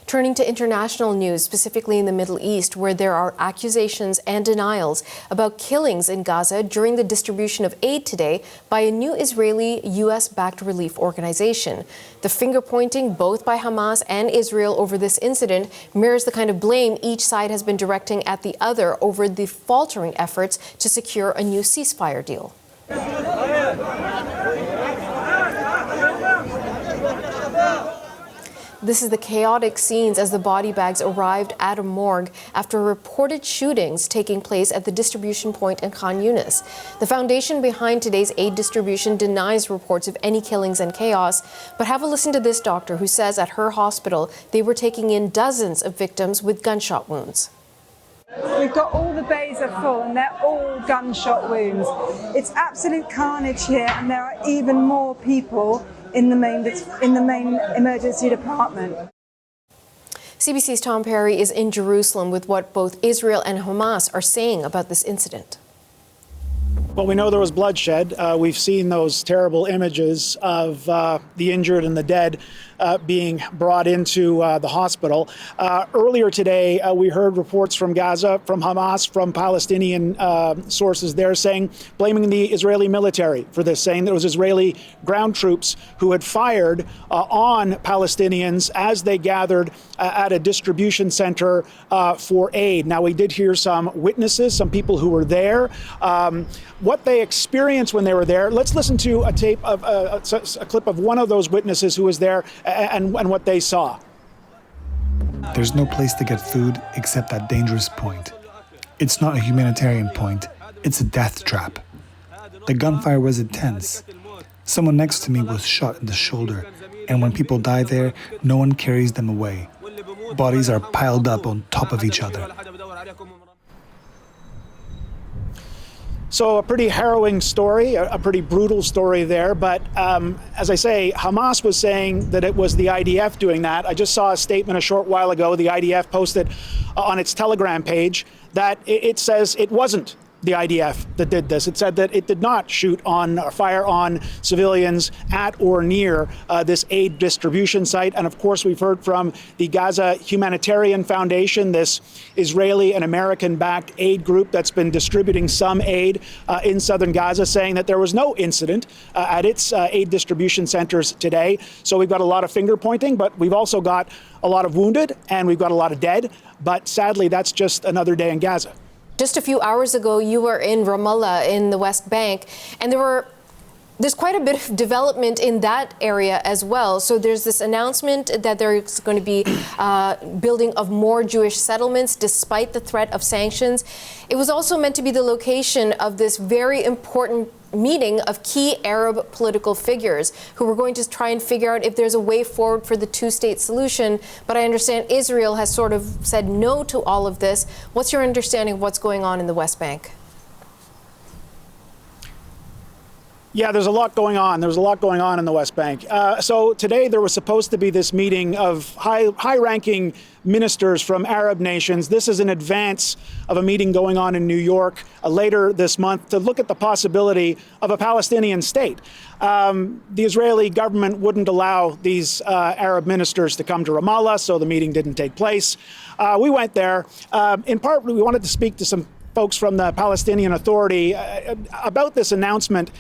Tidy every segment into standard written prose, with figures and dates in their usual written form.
Turning to international news, specifically in the Middle East, where there are accusations and denials about killings in Gaza during the distribution of aid today by a new Israeli U.S.-backed relief organization. The finger-pointing both by Hamas and Israel over this incident mirrors the kind of blame each side has been directing at the other over the faltering efforts to secure a new ceasefire deal. This is the chaotic scenes as the body bags arrived at a morgue after reported shootings taking place at the distribution point in Khan Yunis. The foundation behind today's aid distribution denies reports of any killings and chaos, but have a listen to this doctor who says at her hospital they were taking in dozens of victims with gunshot wounds. We've got all the bays are full and they're all gunshot wounds. It's absolute carnage here, and there are even more people in the main emergency department. CBC's Tom Perry is in Jerusalem with what both Israel and Hamas are saying about this incident. Well, we know there was bloodshed. We've seen those terrible images of the injured and the dead being brought into the hospital. Earlier today, we heard reports from Gaza, from Hamas, from Palestinian sources there blaming the Israeli military for this, saying that it was Israeli ground troops who had fired on Palestinians as they gathered at a distribution center for aid. Now, we did hear some witnesses, some people who were there, what they experienced when they were there. Let's listen to a tape of a clip of one of those witnesses who was there and what they saw. There's no place to get food except that dangerous point. It's not a humanitarian point, it's a death trap. The gunfire was intense. Someone next to me was shot in the shoulder, and when people die there, no one carries them away. Bodies are piled up on top of each other. So a pretty harrowing story, a pretty brutal story there. But as I say, Hamas was saying that it was the IDF doing that. I just saw a statement a short while ago. The IDF posted on its Telegram page that it says it wasn't the IDF that did this. It said that it did not shoot on or fire on civilians at or near this aid distribution site. And of course, we've heard from the Gaza Humanitarian Foundation, this Israeli and American-backed aid group that's been distributing some aid in southern Gaza, saying that there was no incident at its aid distribution centers today. So we've got a lot of finger pointing, but we've also got a lot of wounded and we've got a lot of dead. But sadly, that's just another day in Gaza. Just a few hours ago, you were in Ramallah in the West Bank, and there's quite a bit of development in that area as well. So there's this announcement that there's going to be building of more Jewish settlements despite the threat of sanctions. It was also meant to be the location of this very important meeting of key Arab political figures who were going to try and figure out if there's a way forward for the two-state solution. But I understand Israel has sort of said no to all of this. What's your understanding of what's going on in the West Bank? Yeah, there's a lot going on. There's a lot going on in the West Bank. So today there was supposed to be this meeting of high-ranking ministers from Arab nations. This is in advance of a meeting going on in New York later this month to look at the possibility of a Palestinian state. The Israeli government wouldn't allow these Arab ministers to come to Ramallah, so the meeting didn't take place. We went there. In part, we wanted to speak to some folks from the Palestinian Authority about this announcement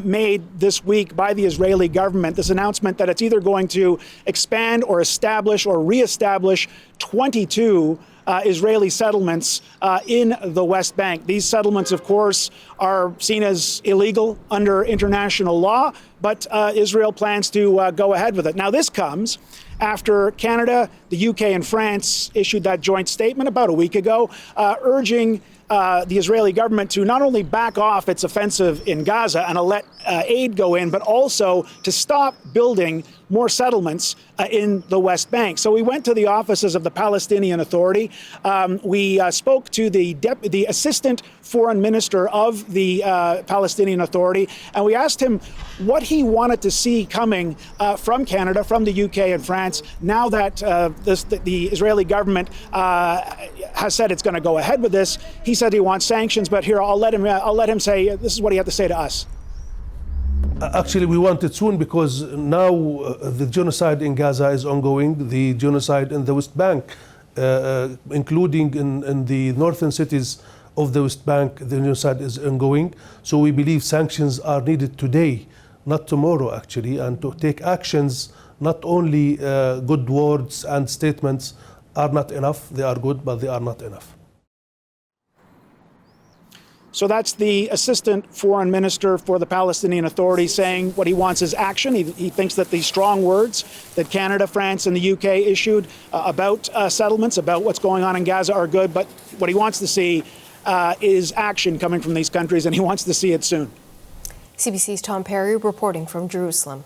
made this week by the Israeli government, this announcement that it's either going to expand or establish or reestablish 22 Israeli settlements in the West Bank. These settlements, of course, are seen as illegal under international law, but Israel plans to go ahead with it. Now, this comes after Canada, the UK, and France issued that joint statement about a week ago, urging the Israeli government to not only back off its offensive in Gaza and let aid go in, but also to stop building more settlements in the West Bank. So we went to the offices of the Palestinian Authority. We spoke to the Assistant Foreign Minister of the Palestinian Authority, and we asked him what he wanted to see coming from Canada, from the UK and France, now that the Israeli government has said it's going to go ahead with this. He said he wants sanctions, but here I'll let him say this is what he had to say to us. Actually, we want it soon because now the genocide in Gaza is ongoing, the genocide in the West Bank, including in the northern cities of the West Bank, the genocide is ongoing. So we believe sanctions are needed today, not tomorrow actually, and to take actions. Not only good words and statements are not enough, they are good, but they are not enough. So that's the Assistant Foreign Minister for the Palestinian Authority saying what he wants is action. He thinks that the strong words that Canada, France, and the UK issued about settlements, about what's going on in Gaza are good, but what he wants to see is action coming from these countries, and he wants to see it soon. CBC's Tom Perry reporting from Jerusalem.